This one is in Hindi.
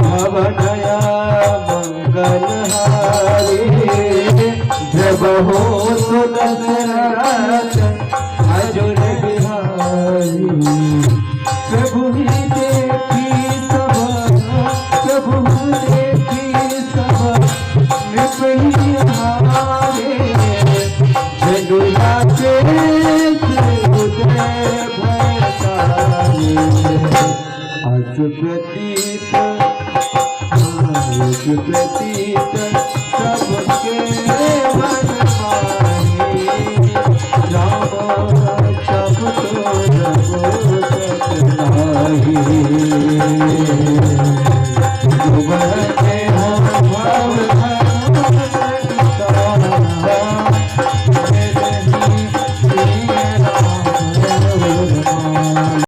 भवनया मंगलहारी जब हो तो दशरथ अर्जुन बिहारी प्रभु ही देखी सब प्रभु देखी सब नृप ही हारे जनुला के हृदय भयतारी आज प्रतीत